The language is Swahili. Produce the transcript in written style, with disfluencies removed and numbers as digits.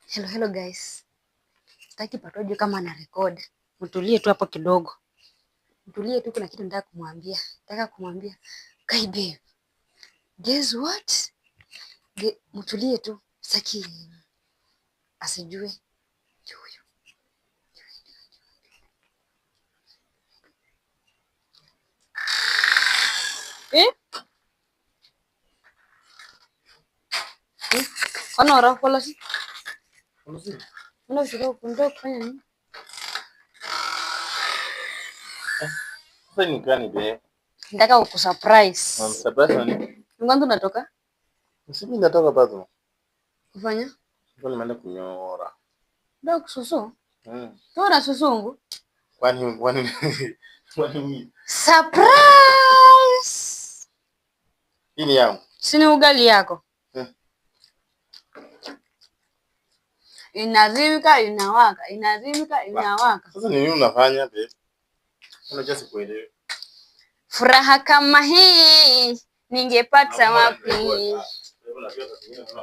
Hello guys. Sitaki patoje kama na record. Mtulie tu hapo kidogo. Mtulie tu, kuna kitu nataka kumwambia. Nataka kumwambia, Kai babe. Guess what? Mtulie tu. Saki asijue. Huyo. Ana ora kola si. Unaweza kufanya nini? Sasa ni gani be? Nataka kukusurprise. Surprise nini? Ngwanzo natoka? Mimi natoka bado. Kufanya? Ndio nimeenda kunyora. Ndio kususu? Tora susungu? Kwani Surprise! Hii ni yangu. Sini ugali yako. Inazimika inawaka, inazimika inawaka. Sasa nini unafanya be? Unajua sikuelewi. Furaha kama hii ningepata wapi?